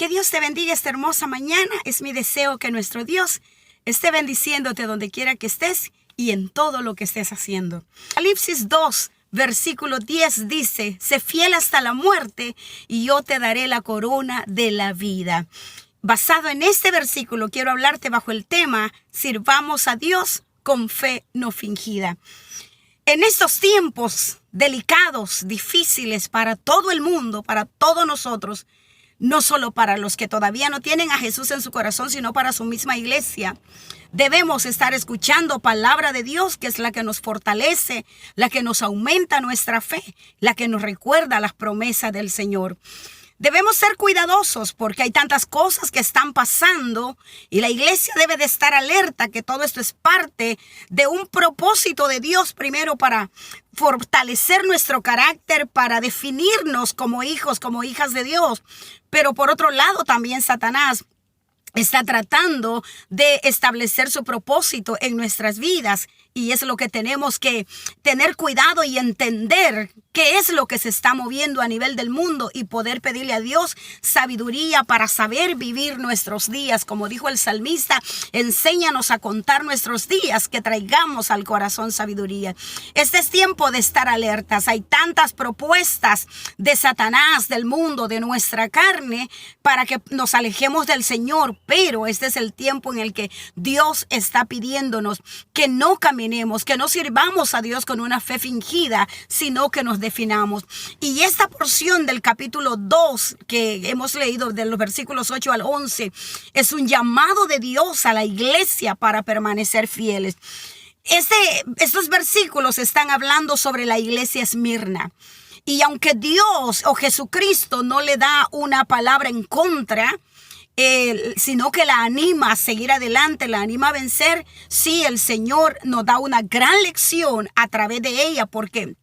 Que Dios te bendiga esta hermosa mañana. Es mi deseo que nuestro Dios esté bendiciéndote donde quiera que estés y en todo lo que estés haciendo. Apocalipsis 2, versículo 10 dice: sé fiel hasta la muerte y yo te daré la corona de la vida. Basado en este versículo, quiero hablarte bajo el tema: sirvamos a Dios con fe no fingida. En estos tiempos delicados, difíciles para todo el mundo, para todos nosotros, no solo para los que todavía no tienen a Jesús en su corazón, sino para su misma iglesia, debemos estar escuchando palabra de Dios, que es la que nos fortalece, la que nos aumenta nuestra fe, la que nos recuerda las promesas del Señor. Debemos ser cuidadosos porque hay tantas cosas que están pasando y la iglesia debe de estar alerta que todo esto es parte de un propósito de Dios, primero para fortalecer nuestro carácter, para definirnos como hijos, como hijas de Dios. Pero por otro lado también Satanás está tratando de establecer su propósito en nuestras vidas. Y es lo que tenemos que tener cuidado y entender qué es lo que se está moviendo a nivel del mundo y poder pedirle a Dios sabiduría para saber vivir nuestros días. Como dijo el salmista, enséñanos a contar nuestros días, que traigamos al corazón sabiduría. Este es tiempo de estar alertas. Hay tantas propuestas de Satanás, del mundo, de nuestra carne, para que nos alejemos del Señor. Pero este es el tiempo en el que Dios está pidiéndonos que no caminemos, que no sirvamos a Dios con una fe fingida, sino que nos definamos. Y esta porción del capítulo 2 que hemos leído, de los versículos 8 al 11, es un llamado de Dios a la iglesia para permanecer fieles. Estos versículos están hablando sobre la iglesia Esmirna. Y aunque Dios o Jesucristo no le da una palabra en contra, sino que la anima a seguir adelante, la anima a vencer, sí, el Señor nos da una gran lección a través de ella, porque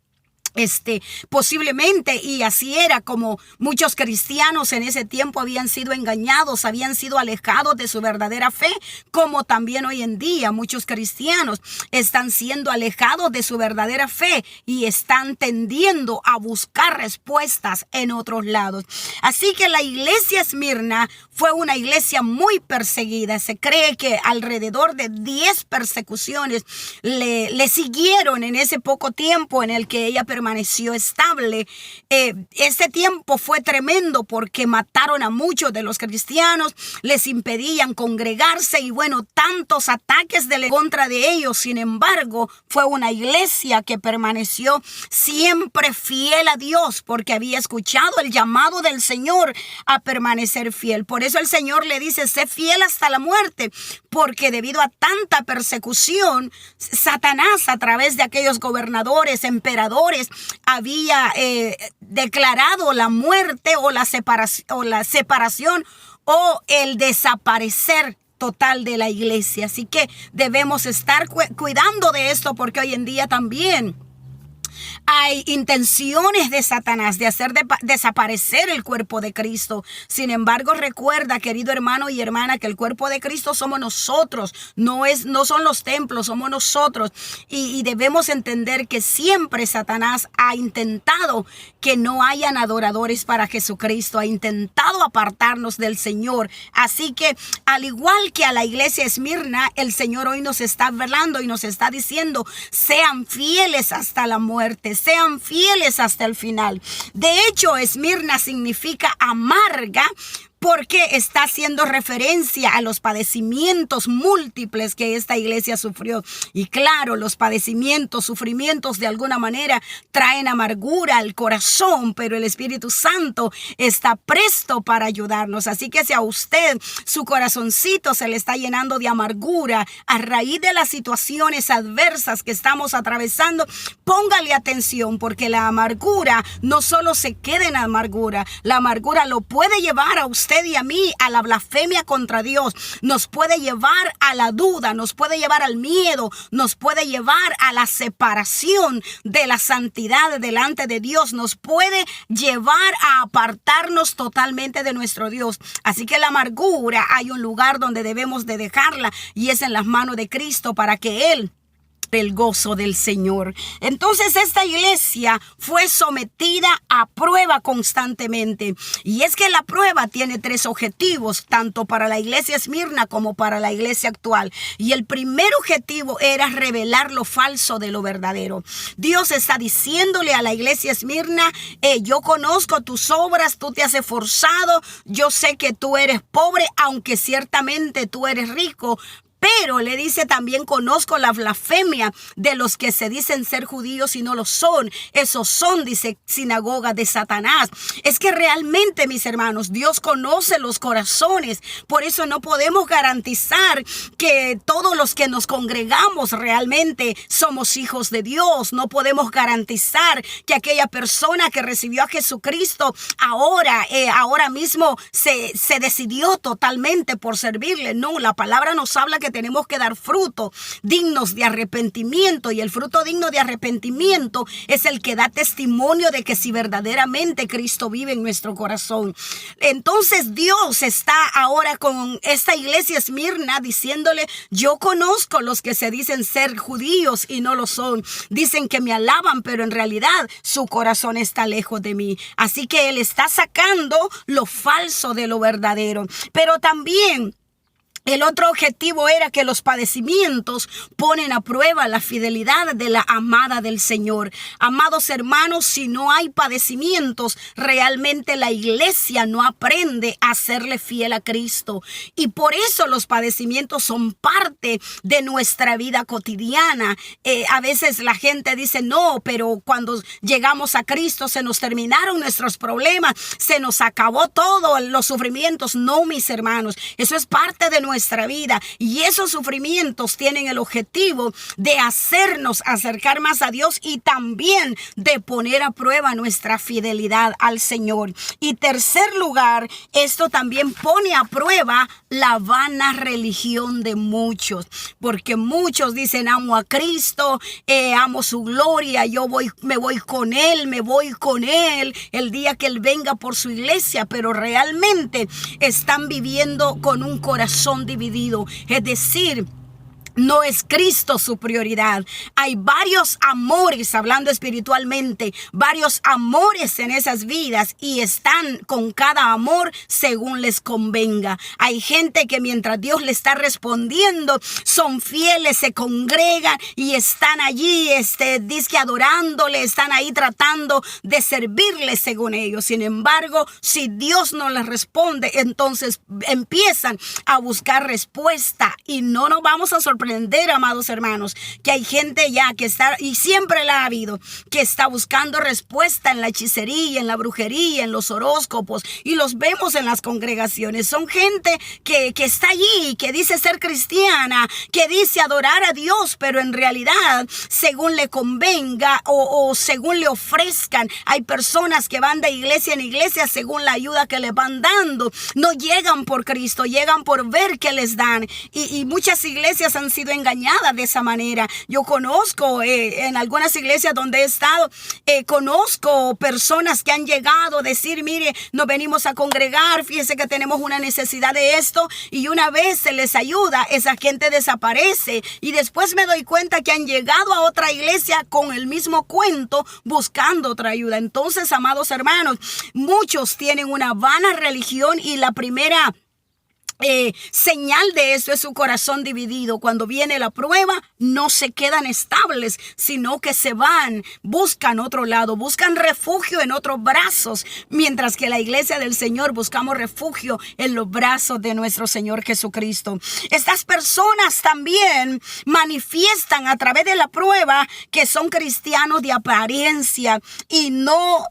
posiblemente, y así era, como muchos cristianos en ese tiempo habían sido engañados, habían sido alejados de su verdadera fe, como también hoy en día muchos cristianos están siendo alejados de su verdadera fe y están tendiendo a buscar respuestas en otros lados. Así que la iglesia Esmirna fue una iglesia muy perseguida. Se cree que alrededor de 10 persecuciones le siguieron en ese poco tiempo en el que ella permaneció estable. Este tiempo fue tremendo porque mataron a muchos de los cristianos, les impedían congregarse y tantos ataques contra de ellos. Sin embargo, fue una iglesia que permaneció siempre fiel a Dios porque había escuchado el llamado del Señor a permanecer fiel. Por eso el Señor le dice: sé fiel hasta la muerte, porque debido a tanta persecución, Satanás, a través de aquellos gobernadores, emperadores, había declarado la muerte o la separación o el desaparecer total de la iglesia. Así que debemos estar cuidando de esto, porque hoy en día también hay intenciones de Satanás de hacer desaparecer el cuerpo de Cristo. Sin embargo, recuerda, querido hermano y hermana, que el cuerpo de Cristo somos nosotros. No son los templos, somos nosotros. Y debemos entender que siempre Satanás ha intentado que no hayan adoradores para Jesucristo. Ha intentado apartarnos del Señor. Así que, al igual que a la iglesia Esmirna, el Señor hoy nos está hablando y nos está diciendo: sean fieles hasta la muerte. Sean fieles hasta el final. De hecho, Esmirna significa amarga, porque está haciendo referencia a los padecimientos múltiples que esta iglesia sufrió. Y claro, los padecimientos, sufrimientos de alguna manera traen amargura al corazón, pero el Espíritu Santo está presto para ayudarnos. Así que si a usted su corazoncito se le está llenando de amargura a raíz de las situaciones adversas que estamos atravesando, póngale atención, porque la amargura no solo se queda en amargura, la amargura lo puede llevar a usted y a mí a la blasfemia contra Dios, nos puede llevar a la duda, nos puede llevar al miedo, nos puede llevar a la separación de la santidad delante de Dios, nos puede llevar a apartarnos totalmente de nuestro Dios. Así que la amargura, hay un lugar donde debemos de dejarla, y es en las manos de Cristo, para que Él el gozo del Señor. Entonces esta iglesia fue sometida a prueba constantemente. Y es que la prueba tiene 3 objetivos, tanto para la iglesia Esmirna como para la iglesia actual. Y el primer objetivo era revelar lo falso de lo verdadero. Dios está diciéndole a la iglesia Esmirna, yo conozco tus obras, tú te has esforzado, yo sé que tú eres pobre, aunque ciertamente tú eres rico. Pero le dice también, conozco la blasfemia de los que se dicen ser judíos y no lo son. Esos son, dice, sinagoga de Satanás. Es que realmente, mis hermanos, Dios conoce los corazones. Por eso no podemos garantizar que todos los que nos congregamos realmente somos hijos de Dios. No podemos garantizar que aquella persona que recibió a Jesucristo ahora mismo se decidió totalmente por servirle. No, la palabra nos habla que tenemos que dar fruto dignos de arrepentimiento, y el fruto digno de arrepentimiento es el que da testimonio de que si verdaderamente Cristo vive en nuestro corazón. Entonces Dios está ahora con esta iglesia Esmirna diciéndole, yo conozco los que se dicen ser judíos y no lo son. Dicen que me alaban, pero en realidad su corazón está lejos de mí. Así que Él está sacando lo falso de lo verdadero. Pero también el otro objetivo era que los padecimientos ponen a prueba la fidelidad de la amada del Señor. Amados hermanos, si no hay padecimientos, realmente la iglesia no aprende a serle fiel a Cristo. Y por eso los padecimientos son parte de nuestra vida cotidiana. A veces la gente dice, no, pero cuando llegamos a Cristo se nos terminaron nuestros problemas, se nos acabó todo, los sufrimientos. No, mis hermanos, eso es parte de nuestra vida, y esos sufrimientos tienen el objetivo de hacernos acercar más a Dios y también de poner a prueba nuestra fidelidad al Señor. Y tercer lugar, esto también pone a prueba la vana religión de muchos, porque muchos dicen, amo a Cristo, amo su gloria, me voy con Él el día que Él venga por su iglesia, pero realmente están viviendo con un corazón dividido. Es decir, no es Cristo su prioridad. Hay varios amores, hablando espiritualmente, varios amores en esas vidas, y están con cada amor según les convenga. Hay gente que mientras Dios le está respondiendo, son fieles, se congregan y están allí, dizque adorándole, están ahí tratando de servirle según ellos. Sin embargo, si Dios no les responde, entonces empiezan a buscar respuesta, y no nos vamos a sorprender, amados hermanos, que hay gente ya que está, y siempre la ha habido, que está buscando respuesta en la hechicería, en la brujería, en los horóscopos, y los vemos en las congregaciones. Son gente que está allí, que dice ser cristiana, que dice adorar a Dios, pero en realidad, según le convenga o según le ofrezcan, hay personas que van de iglesia en iglesia según la ayuda que le van dando. No llegan por Cristo, llegan por ver qué les dan, y muchas iglesias han sido engañada de esa manera. Yo conozco en algunas iglesias donde he estado, conozco personas que han llegado a decir, mire, nos venimos a congregar, fíjese que tenemos una necesidad de esto, y una vez se les ayuda, esa gente desaparece, y después me doy cuenta que han llegado a otra iglesia con el mismo cuento, buscando otra ayuda. Entonces, amados hermanos, muchos tienen una vana religión, y la primera señal de eso es su corazón dividido. Cuando viene la prueba, no se quedan estables, sino que se van, buscan otro lado, buscan refugio en otros brazos, mientras que la iglesia del Señor buscamos refugio en los brazos de nuestro Señor Jesucristo. Estas personas también manifiestan a través de la prueba que son cristianos de apariencia, y no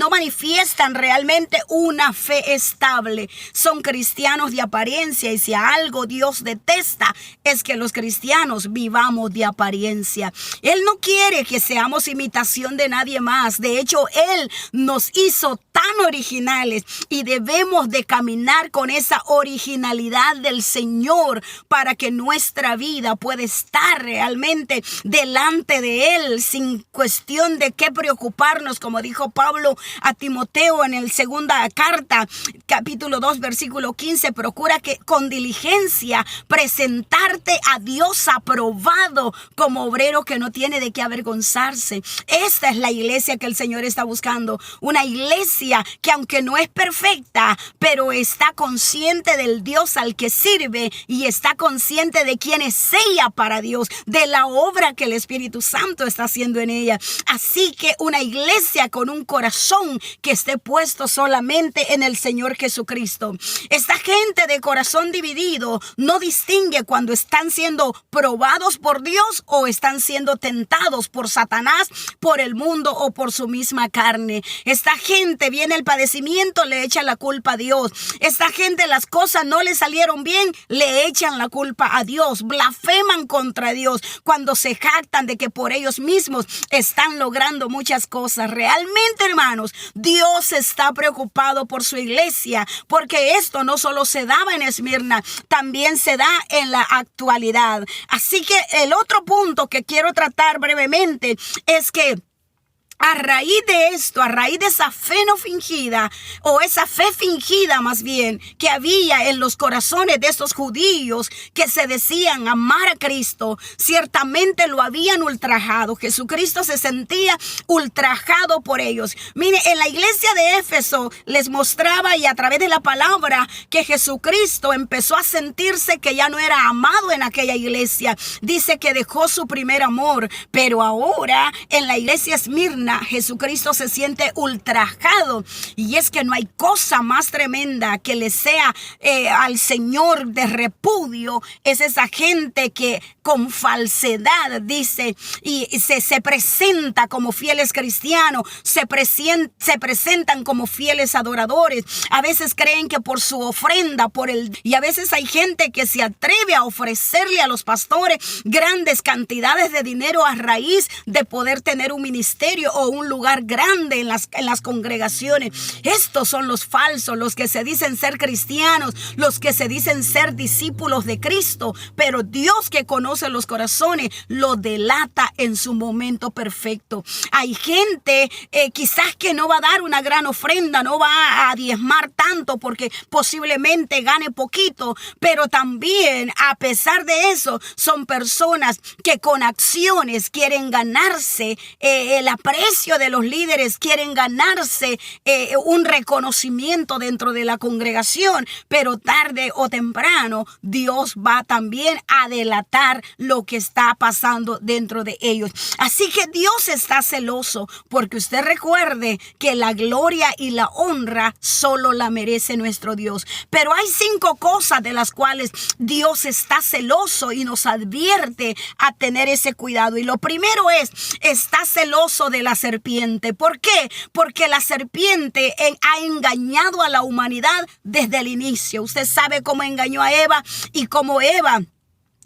manifiestan realmente una fe estable. Son cristianos de apariencia, y si algo Dios detesta es que los cristianos vivamos de apariencia. Él no quiere que seamos imitación de nadie más. De hecho, Él nos hizo tan originales, y debemos de caminar con esa originalidad del Señor para que nuestra vida pueda estar realmente delante de Él, sin cuestión de qué preocuparnos, como dijo Pablo a Timoteo en el segunda carta, capítulo 2, versículo 15. dice, procura que con diligencia presentarte a Dios aprobado como obrero que no tiene de qué avergonzarse. Esta es la iglesia que el Señor está buscando. Una iglesia que aunque no es perfecta, pero está consciente del Dios al que sirve y está consciente de quién es ella para Dios, de la obra que el Espíritu Santo está haciendo en ella. Así que una iglesia con un corazón que esté puesto solamente en el Señor Jesucristo. Esta gente de corazón dividido no distingue cuando están siendo probados por Dios o están siendo tentados por Satanás, por el mundo o por su misma carne. Esta gente, viene el padecimiento, le echa la culpa a Dios. Esta gente, las cosas no le salieron bien, le echan la culpa a Dios, blasfeman contra Dios cuando se jactan de que por ellos mismos están logrando muchas cosas. Realmente, hermanos, Dios está preocupado por su iglesia, porque esto no solo se daba en Esmirna, también se da en la actualidad. Así que el otro punto que quiero tratar brevemente es que a raíz de esto, a raíz de esa fe no fingida, o esa fe fingida más bien, que había en los corazones de estos judíos que se decían amar a Cristo, ciertamente lo habían ultrajado. Jesucristo se sentía ultrajado por ellos. Mire, en la iglesia de Éfeso les mostraba, y a través de la palabra, que Jesucristo empezó a sentirse que ya no era amado en aquella iglesia. Dice que dejó su primer amor, pero ahora en la iglesia Esmirna, Jesucristo se siente ultrajado, y es que no hay cosa más tremenda que le sea al Señor de repudio. Es esa gente que con falsedad dice y se presenta como fieles cristianos, se presentan como fieles adoradores. A veces creen que por su ofrenda, y a veces hay gente que se atreve a ofrecerle a los pastores grandes cantidades de dinero a raíz de poder tener un ministerio o un lugar grande en las congregaciones. Estos son los falsos, los que se dicen ser cristianos, los que se dicen ser discípulos de Cristo, pero Dios, que conoce los corazones, lo delata en su momento perfecto. Hay gente quizás que no va a dar una gran ofrenda, no va a diezmar tanto porque posiblemente gane poquito, pero también, a pesar de eso, son personas que con acciones quieren ganarse el aprecio de los líderes, quieren ganarse un reconocimiento dentro de la congregación, pero tarde o temprano Dios va también a delatar lo que está pasando dentro de ellos. Así que Dios está celoso, porque usted recuerde que la gloria y la honra solo la merece nuestro Dios. Pero hay 5 cosas de las cuales Dios está celoso y nos advierte a tener ese cuidado. Y lo primero es, está celoso de la serpiente. ¿Por qué? Porque la serpiente ha engañado a la humanidad desde el inicio. Usted sabe cómo engañó a Eva, y cómo Eva,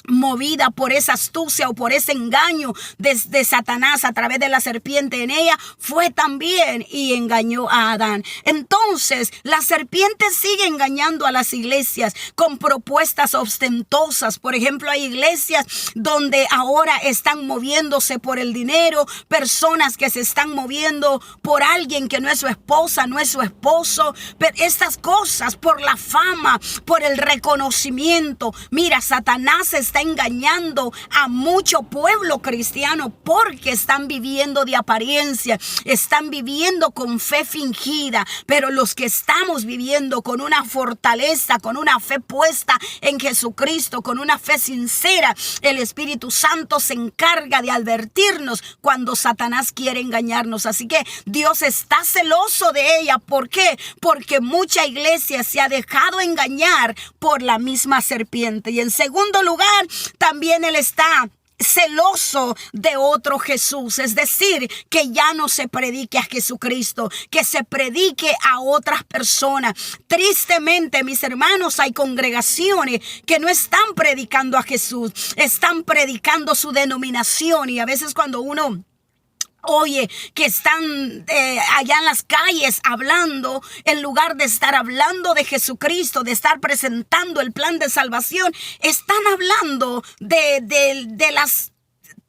movida por esa astucia o por ese engaño de Satanás a través de la serpiente en ella, fue también y engañó a Adán. Entonces, la serpiente sigue engañando a las iglesias con propuestas ostentosas. Por ejemplo, hay iglesias donde ahora están moviéndose por el dinero, personas que se están moviendo por alguien que no es su esposa, no es su esposo, pero estas cosas por la fama, por el reconocimiento. Mira, Satanás está engañando a mucho pueblo cristiano porque están viviendo de apariencia, están viviendo con fe fingida. Pero los que estamos viviendo con una fortaleza, con una fe puesta en Jesucristo, con una fe sincera, el Espíritu Santo se encarga de advertirnos cuando Satanás quiere engañarnos. Así que Dios está celoso de ella. ¿Por qué? Porque mucha iglesia se ha dejado engañar por la misma serpiente. Y en segundo lugar, también Él está celoso de otro Jesús, es decir, que ya no se predique a Jesucristo, que se predique a otras personas. Tristemente, mis hermanos, hay congregaciones que no están predicando a Jesús, están predicando su denominación. Y a veces cuando uno oye que están allá en las calles hablando, en lugar de estar hablando de Jesucristo, de estar presentando el plan de salvación, están hablando de las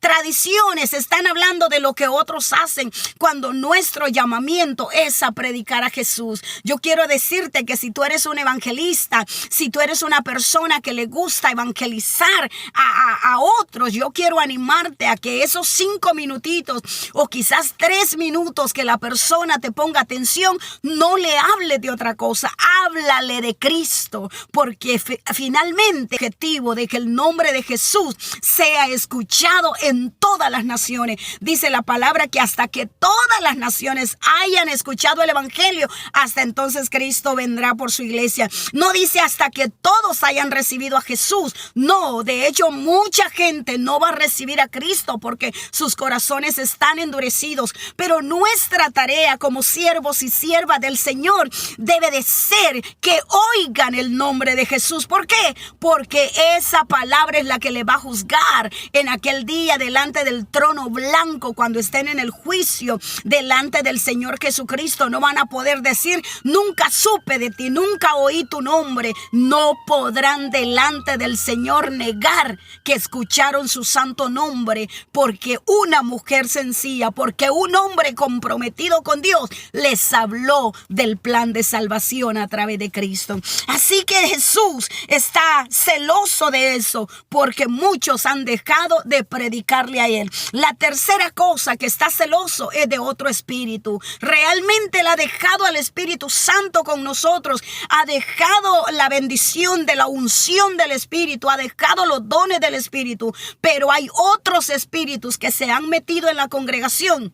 tradiciones, están hablando de lo que otros hacen, cuando nuestro llamamiento es a predicar a Jesús. Yo quiero decirte que si tú eres un evangelista, si tú eres una persona que le gusta evangelizar a otros, yo quiero animarte a que esos 5 minutitos o quizás 3 minutos que la persona te ponga atención, no le hables de otra cosa, háblale de Cristo, porque finalmente el objetivo de que el nombre de Jesús sea escuchado en todas las naciones. Dice la palabra que hasta que todas las naciones hayan escuchado el evangelio, hasta entonces Cristo vendrá por su iglesia. No dice hasta que todos hayan recibido a Jesús. No, de hecho mucha gente no va a recibir a Cristo porque sus corazones están endurecidos. Pero nuestra tarea como siervos y siervas del Señor debe de ser que oigan el nombre de Jesús. ¿Por qué? Porque esa palabra es la que le va a juzgar en aquel día delante del trono blanco, cuando estén en el juicio delante del Señor Jesucristo. No van a poder decir: nunca supe de ti, nunca oí tu nombre. No podrán delante del Señor negar que escucharon su santo nombre, porque una mujer sencilla, porque un hombre comprometido con Dios les habló del plan de salvación a través de Cristo. Así que Jesús está celoso de eso, porque muchos han dejado de predicarle a él. La tercera cosa que está celoso es de otro espíritu. Realmente él ha dejado al Espíritu Santo con nosotros, ha dejado la bendición de la unción del Espíritu, ha dejado los dones del Espíritu, pero hay otros espíritus que se han metido en la congregación.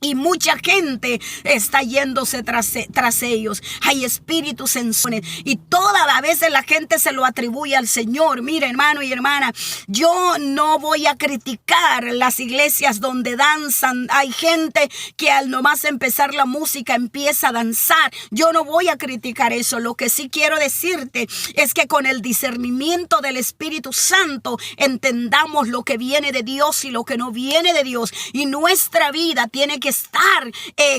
Y mucha gente está yéndose tras ellos. Hay espíritus sensuales y todas las veces la gente se lo atribuye al Señor. Mira, hermano y hermana, yo no voy a criticar las iglesias donde danzan. Hay gente que al nomás empezar la música empieza a danzar. Yo no voy a criticar eso. Lo que sí quiero decirte es que con el discernimiento del Espíritu Santo entendamos lo que viene de Dios y lo que no viene de Dios. Y nuestra vida tiene que estar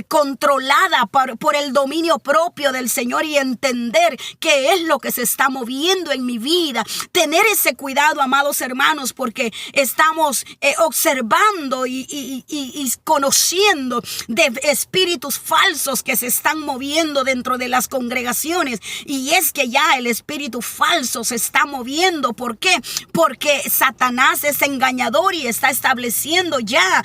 controlada por el dominio propio del Señor y entender qué es lo que se está moviendo en mi vida. Tener ese cuidado, amados hermanos, porque estamos observando y conociendo de espíritus falsos que se están moviendo dentro de las congregaciones. Y es que ya el espíritu falso se está moviendo. ¿Por qué? Porque Satanás es engañador y está estableciendo ya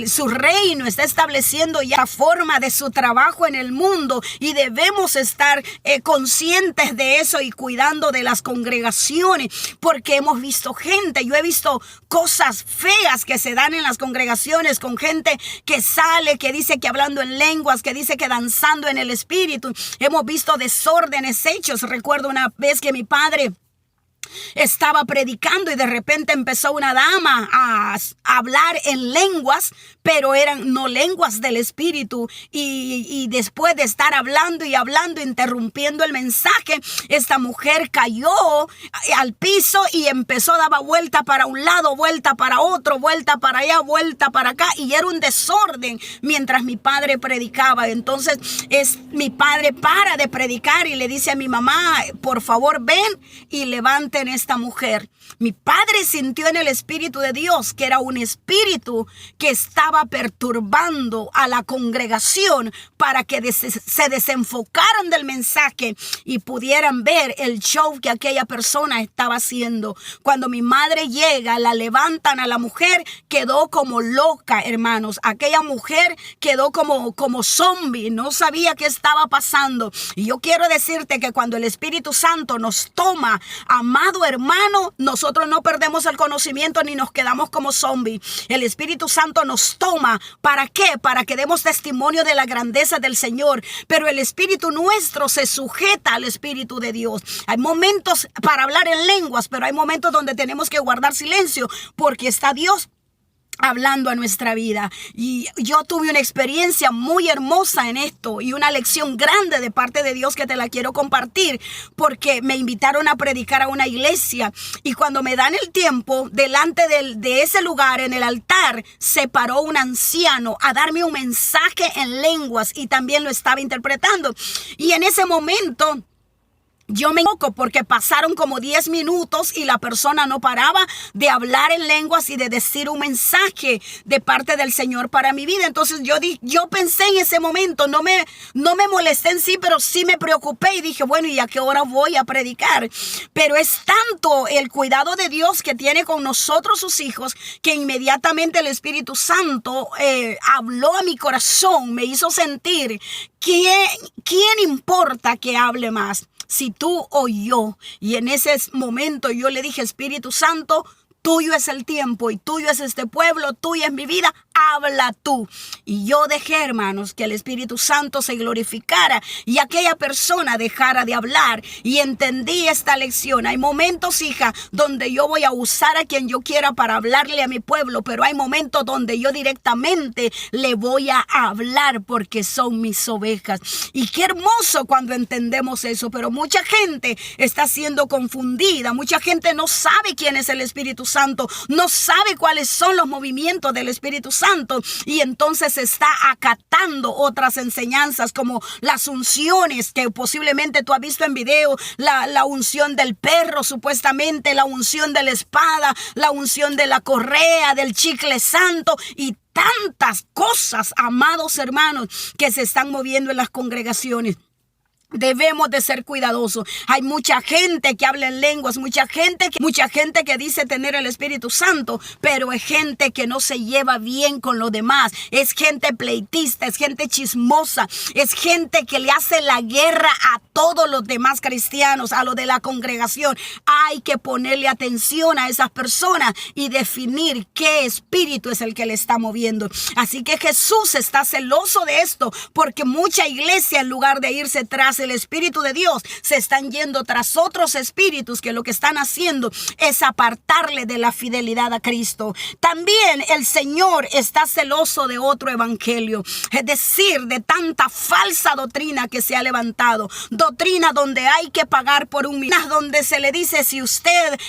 su reino, está estableciendo ya la forma de su trabajo en el mundo, y debemos estar conscientes de eso y cuidando de las congregaciones, porque hemos visto gente, yo he visto cosas feas que se dan en las congregaciones con gente que sale, que dice que hablando en lenguas, que dice que danzando en el espíritu. Hemos visto desórdenes hechos. Recuerdo una vez que mi padre estaba predicando y de repente empezó una dama a hablar en lenguas, pero eran no lenguas del espíritu, y después de estar hablando y hablando, interrumpiendo el mensaje, esta mujer cayó al piso y empezó a dar vuelta para un lado, vuelta para otro, vuelta para allá, vuelta para acá, y era un desorden mientras mi padre predicaba. Entonces mi padre para de predicar y le dice a mi mamá: por favor ven y levanten esta mujer. Mi padre sintió en el Espíritu de Dios que era un espíritu que estaba perturbando a la congregación para que se desenfocaran del mensaje y pudieran ver el show que aquella persona estaba haciendo. Cuando mi madre llega, la levantan a la mujer, quedó como loca, hermanos. Aquella mujer quedó como zombie, no sabía qué estaba pasando. Y yo quiero decirte que cuando el Espíritu Santo nos toma, amado hermano, nosotros no perdemos el conocimiento ni nos quedamos como zombies. El Espíritu Santo nos toma. ¿Para qué? Para que demos testimonio de la grandeza del Señor. Pero el espíritu nuestro se sujeta al Espíritu de Dios. Hay momentos para hablar en lenguas, pero hay momentos donde tenemos que guardar silencio porque está Dios hablando a nuestra vida. Y yo tuve una experiencia muy hermosa en esto y una lección grande de parte de Dios que te la quiero compartir, porque me invitaron a predicar a una iglesia, y cuando me dan el tiempo, delante de ese lugar, en el altar, se paró un anciano a darme un mensaje en lenguas y también lo estaba interpretando. Y en ese momento Yo me equivoco porque pasaron como 10 minutos y la persona no paraba de hablar en lenguas y de decir un mensaje de parte del Señor para mi vida. Entonces yo pensé en ese momento, no me molesté en sí, pero sí me preocupé y dije, bueno, ¿y a qué hora voy a predicar? Pero es tanto el cuidado de Dios que tiene con nosotros sus hijos, que inmediatamente el Espíritu Santo habló a mi corazón, me hizo sentir, ¿quién importa que hable más? Si tú o yo. Y en ese momento yo le dije, Espíritu Santo, tuyo es el tiempo y tuyo es este pueblo, tuya es mi vida, habla tú. Y yo dejé, hermanos, que el Espíritu Santo se glorificara y aquella persona dejara de hablar. Y entendí esta lección. Hay momentos, hija, donde yo voy a usar a quien yo quiera para hablarle a mi pueblo, pero hay momentos donde yo directamente le voy a hablar porque son mis ovejas. Y qué hermoso cuando entendemos eso, pero mucha gente está siendo confundida, mucha gente no sabe quién es el Espíritu Santo, no sabe cuáles son los movimientos del Espíritu Santo, y entonces está acatando otras enseñanzas como las unciones que posiblemente tú has visto en video, la unción del perro, supuestamente la unción de la espada, la unción de la correa, del chicle santo y tantas cosas, amados hermanos, que se están moviendo en las congregaciones. Debemos de ser cuidadosos. Hay mucha gente que habla en lenguas, mucha gente que dice tener el Espíritu Santo, pero es gente que no se lleva bien con los demás. Es gente pleitista, es gente chismosa, es gente que le hace la guerra a todos los demás cristianos, a los de la congregación. Hay que ponerle atención a esas personas y definir qué espíritu es el que le está moviendo. Así que Jesús está celoso de esto, porque mucha iglesia, en lugar de irse tras el Espíritu de Dios, se están yendo tras otros espíritus que lo que están haciendo es apartarle de la fidelidad a Cristo. También el Señor está celoso de otro evangelio, es decir, de tanta falsa doctrina que se ha levantado. Doctrina donde hay que pagar por un milagro, donde se le dice, si usted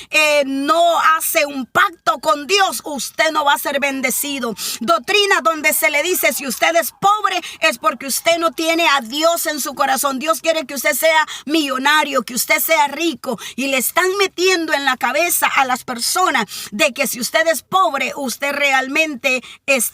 no hace un pacto con Dios, usted no va a ser bendecido. Doctrina donde se le dice, si usted es pobre, es porque usted no tiene a Dios en su corazón. Dios quiere que usted sea millonario, que usted sea rico, y le están metiendo en la cabeza a las personas de que si usted es pobre, usted realmente es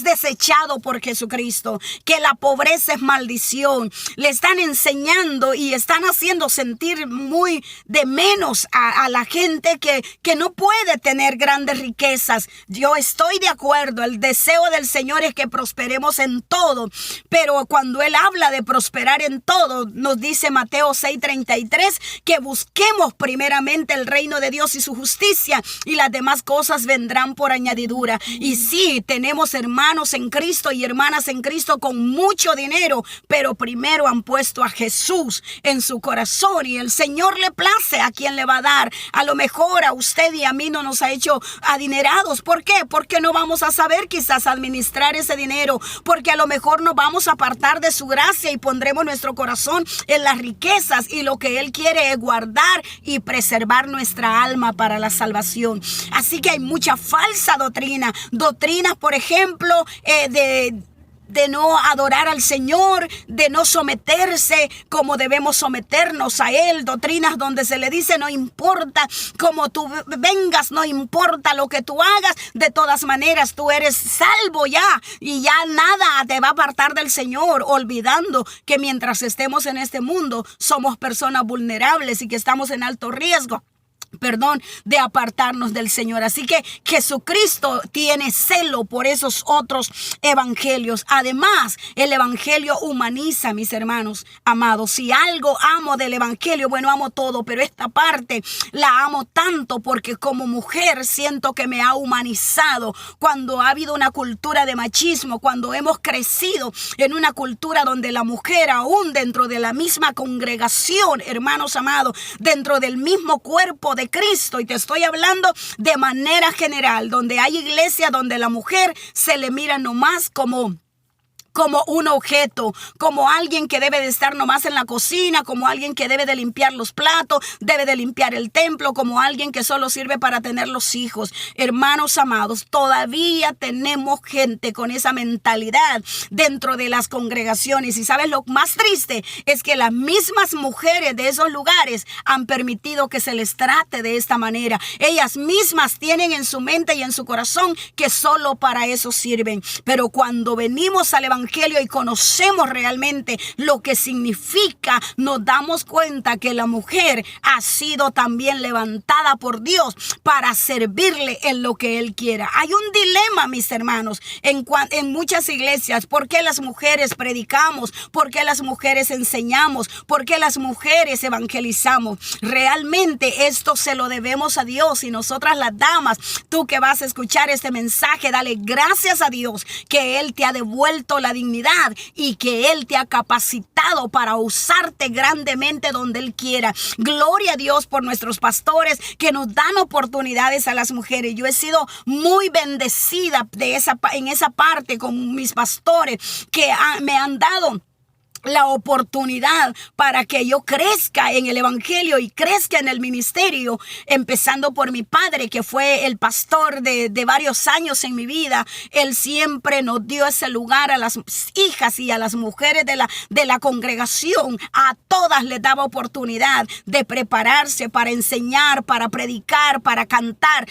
desechado por Jesucristo, que la pobreza es maldición. Le están enseñando y están haciendo sentir muy de menos a la gente que no puede tener grandes riquezas. Yo estoy de acuerdo, el deseo del Señor es que prosperemos en todo, pero cuando Él habla de prosperar en todo, nos dice Mateo 6:33, que busquemos primeramente el reino de Dios y su justicia, y las demás cosas vendrán por añadidura. Y sí, tenemos hermanos en Cristo y hermanas en Cristo con mucho dinero, pero primero han puesto a Jesús en su corazón, y el Señor le place a quien le va a dar. A lo mejor a usted y a mí no nos ha hecho adinerados. ¿Por qué? Porque no vamos a saber quizás administrar ese dinero, porque a lo mejor nos vamos a apartar de su gracia y pondremos nuestro corazón en las riquezas, y lo que Él quiere es guardar y preservar nuestra alma para la salvación. Así que hay mucha falsa doctrinas, por ejemplo, de no adorar al Señor, de no someterse como debemos someternos a Él. Doctrinas donde se le dice, no importa cómo tú vengas, no importa lo que tú hagas, de todas maneras tú eres salvo ya, y ya nada te va a apartar del Señor, olvidando que mientras estemos en este mundo somos personas vulnerables y que estamos en alto riesgo de apartarnos del Señor. Así que Jesucristo tiene celo por esos otros evangelios. Además, el evangelio humaniza, mis hermanos amados. Si algo amo del evangelio, bueno, amo todo, pero esta parte la amo tanto porque como mujer siento que me ha humanizado. Cuando ha habido una cultura de machismo, cuando hemos crecido en una cultura donde la mujer, aún dentro de la misma congregación, hermanos amados, dentro del mismo cuerpo de Cristo, y te estoy hablando de manera general, donde hay iglesia donde la mujer se le mira nomás como como un objeto, como alguien que debe de estar nomás en la cocina, como alguien que debe de limpiar los platos, debe de limpiar el templo, como alguien que solo sirve para tener los hijos. Hermanos amados, todavía tenemos gente con esa mentalidad dentro de las congregaciones. Y ¿sabes lo más triste? Es que las mismas mujeres de esos lugares han permitido que se les trate de esta manera. Ellas mismas tienen en su mente y en su corazón que solo para eso sirven. Pero cuando venimos al Evangelio y conocemos realmente lo que significa, nos damos cuenta que la mujer ha sido también levantada por Dios para servirle en lo que Él quiera. Hay un dilema, mis hermanos, en muchas iglesias. ¿Por qué las mujeres predicamos? ¿Por qué las mujeres enseñamos? ¿Por qué las mujeres evangelizamos? Realmente esto se lo debemos a Dios. Y nosotras las damas, tú que vas a escuchar este mensaje, dale gracias a Dios que Él te ha devuelto la dignidad y que Él te ha capacitado para usarte grandemente donde Él quiera. Gloria a Dios por nuestros pastores que nos dan oportunidades a las mujeres. Yo he sido muy bendecida en esa parte con mis pastores que me han dado la oportunidad para que yo crezca en el evangelio y crezca en el ministerio, empezando por mi padre, que fue el pastor de varios años en mi vida. Él siempre nos dio ese lugar a las hijas y a las mujeres de la congregación. A todas les daba oportunidad de prepararse para enseñar, para predicar, para cantar.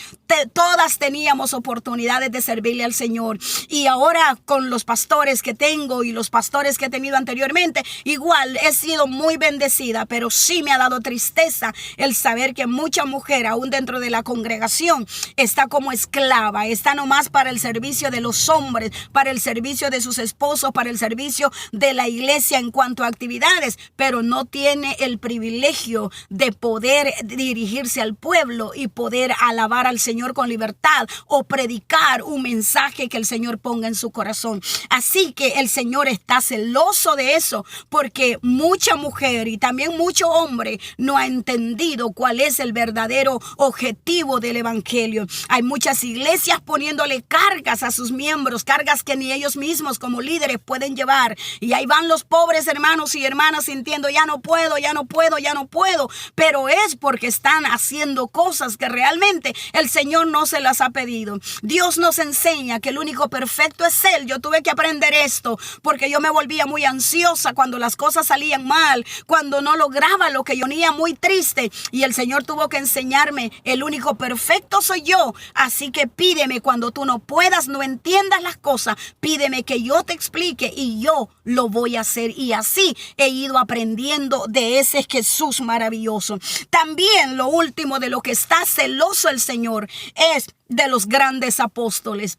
Todas teníamos oportunidades de servirle al Señor. Y ahora con los pastores que tengo y los pastores que he tenido anteriormente, igual he sido muy bendecida, pero sí me ha dado tristeza el saber que mucha mujer, aún dentro de la congregación, está como esclava, está nomás para el servicio de los hombres, para el servicio de sus esposos, para el servicio de la iglesia en cuanto a actividades, pero no tiene el privilegio de poder dirigirse al pueblo y poder alabar al Señor con libertad o predicar un mensaje que el Señor ponga en su corazón. Así que el Señor está celoso de eso, porque mucha mujer y también mucho hombre no ha entendido cuál es el verdadero objetivo del evangelio. Hay muchas iglesias poniéndole cargas a sus miembros, cargas que ni ellos mismos como líderes pueden llevar. Y ahí van los pobres hermanos y hermanas sintiendo ya no puedo. Pero es porque están haciendo cosas que realmente el Señor no se las ha pedido. Dios nos enseña que el único perfecto es Él. Yo tuve que aprender esto porque yo me volvía muy ansiosa cuando las cosas salían mal, cuando no lograba lo que yo tenía, muy triste. Y el Señor tuvo que enseñarme, el único perfecto soy yo. Así que pídeme cuando tú no puedas, no entiendas las cosas, pídeme que yo te explique y yo lo voy a hacer. Y así he ido aprendiendo de ese Jesús maravilloso. También lo último de lo que está celoso el Señor es de los grandes apóstoles,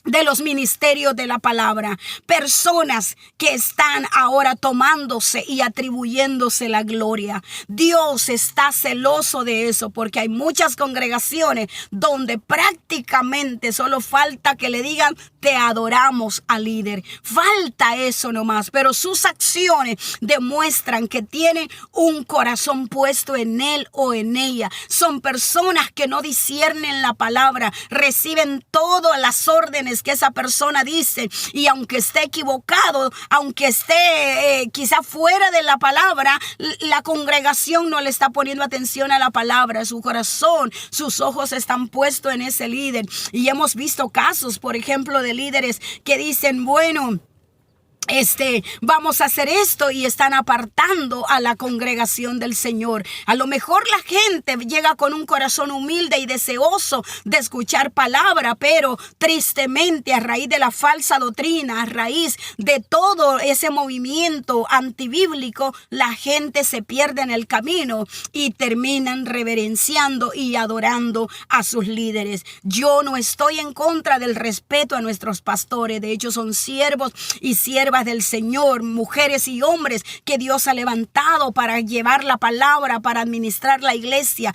de los ministerios de la palabra, personas que están ahora tomándose y atribuyéndose la gloria. Dios está celoso de eso, porque hay muchas congregaciones donde prácticamente solo falta que le digan te adoramos al líder. Falta eso nomás, pero sus acciones demuestran que tienen un corazón puesto en él o en ella. Son personas que no disciernen la palabra, reciben todas las órdenes que esa persona dice, y aunque esté equivocado, aunque esté quizá fuera de la palabra, la congregación no le está poniendo atención a la palabra. Su corazón, sus ojos están puestos en ese líder. Y hemos visto casos, por ejemplo, de líderes que dicen, bueno, vamos a hacer esto, y están apartando a la congregación del Señor. A lo mejor la gente llega con un corazón humilde y deseoso de escuchar palabra, pero tristemente a raíz de la falsa doctrina, a raíz de todo ese movimiento antibíblico, la gente se pierde en el camino y terminan reverenciando y adorando a sus líderes. Yo no estoy en contra del respeto a nuestros pastores. De hecho, son siervos y siervas del Señor, mujeres y hombres que Dios ha levantado para llevar la palabra, para administrar la iglesia.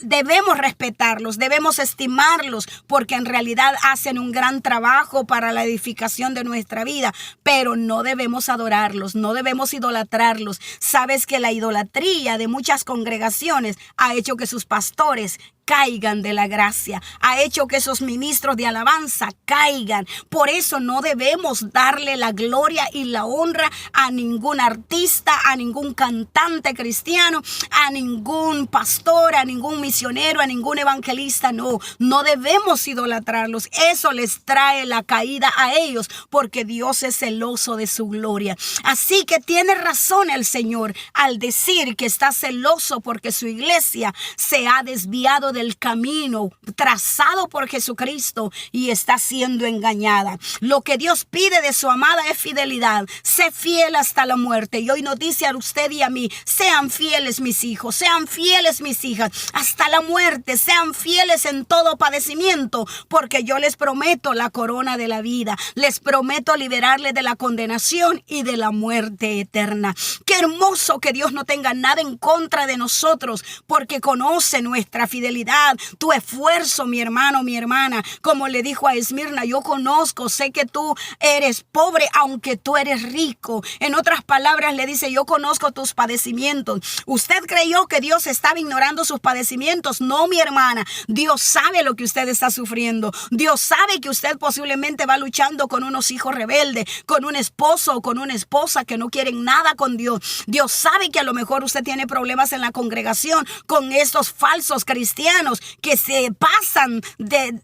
Debemos respetarlos, debemos estimarlos, porque en realidad hacen un gran trabajo para la edificación de nuestra vida, pero no debemos adorarlos, no debemos idolatrarlos. Sabes que la idolatría de muchas congregaciones ha hecho que sus pastores caigan de la gracia, ha hecho que esos ministros de alabanza caigan. Por eso no debemos darle la gloria y la honra a ningún artista, a ningún cantante cristiano, a ningún pastor, a ningún misionero, a ningún evangelista. No debemos idolatrarlos. Eso les trae la caída a ellos, porque Dios es celoso de su gloria. Así que tiene razón el Señor al decir que está celoso porque su iglesia se ha desviado del camino trazado por Jesucristo y está siendo engañada. Lo que Dios pide de su amada es fidelidad. Sé fiel hasta la muerte. Y hoy nos dice a usted y a mí: sean fieles mis hijos, sean fieles mis hijas, hasta la muerte. Sean fieles en todo padecimiento, porque yo les prometo la corona de la vida. Les prometo liberarles de la condenación y de la muerte eterna. Qué hermoso que Dios no tenga nada en contra de nosotros, porque conoce nuestra fidelidad, tu esfuerzo, mi hermano, mi hermana. Como le dijo a Esmirna: yo conozco, sé que tú eres pobre, aunque tú eres rico. En otras palabras, le dice: yo conozco tus padecimientos. ¿Usted creyó que Dios estaba ignorando sus padecimientos? No, mi hermana. Dios sabe lo que usted está sufriendo. Dios sabe que usted posiblemente va luchando con unos hijos rebeldes, con un esposo o con una esposa que no quieren nada con Dios. Dios sabe que a lo mejor usted tiene problemas en la congregación con estos falsos cristianos que se pasan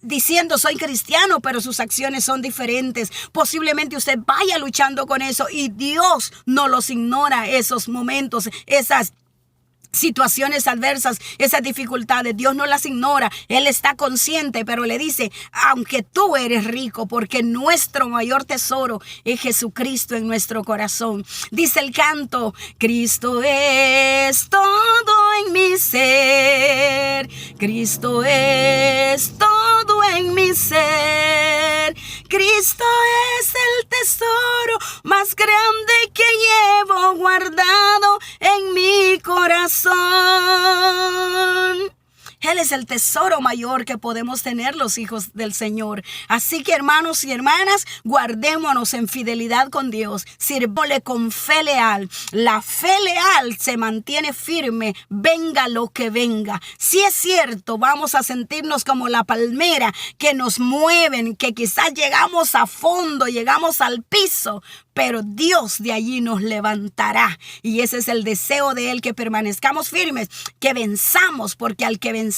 diciendo: soy cristiano, pero sus acciones son diferentes. Posiblemente usted vaya luchando con eso y Dios no los ignora, esos momentos, esas situaciones adversas, esas dificultades. Dios no las ignora. Él está consciente, pero le dice: aunque tú eres rico, porque nuestro mayor tesoro es Jesucristo en nuestro corazón. Dice el canto: Cristo es todo en mi ser, Cristo es todo en mi ser, Cristo es el tesoro más grande que llevo guardado en mi corazón. Él es el tesoro mayor que podemos tener los hijos del Señor. Así que, hermanos y hermanas, guardémonos en fidelidad con Dios. Sirvóle con fe leal. La fe leal se mantiene firme, venga lo que venga. Si es cierto, vamos a sentirnos como la palmera que nos mueven, que quizás llegamos a fondo, llegamos al piso, pero Dios de allí nos levantará. Y ese es el deseo de Él, que permanezcamos firmes, que venzamos, porque al que venciere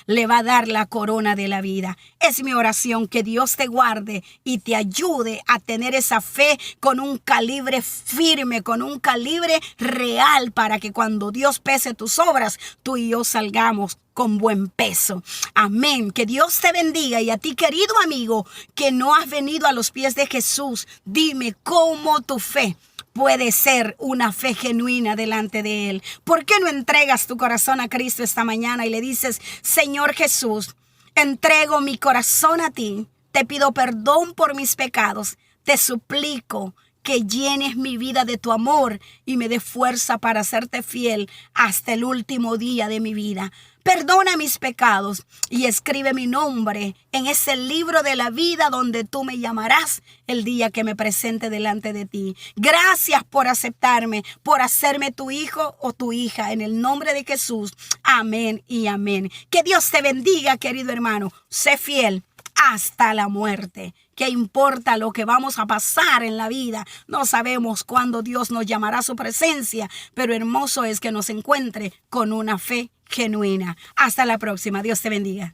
le va a dar la corona de la vida. Es mi oración que Dios te guarde y te ayude a tener esa fe con un calibre firme, con un calibre real, para que cuando Dios pese tus obras, tú y yo salgamos con buen peso. Amén. Que Dios te bendiga. Y a ti, querido amigo, que no has venido a los pies de Jesús, dime cómo tu fe puede ser una fe genuina delante de Él. ¿Por qué no entregas tu corazón a Cristo esta mañana y le dices: Señor Jesús, entrego mi corazón a ti, te pido perdón por mis pecados, te suplico que llenes mi vida de tu amor y me dé fuerza para serte fiel hasta el último día de mi vida? Perdona mis pecados y escribe mi nombre en ese libro de la vida donde tú me llamarás el día que me presente delante de ti. Gracias por aceptarme, por hacerme tu hijo o tu hija, en el nombre de Jesús. Amén y amén. Que Dios te bendiga, querido hermano. Sé fiel hasta la muerte. ¿Qué importa lo que vamos a pasar en la vida? No sabemos cuándo Dios nos llamará a su presencia, pero hermoso es que nos encuentre con una fe genuina. Hasta la próxima. Dios te bendiga.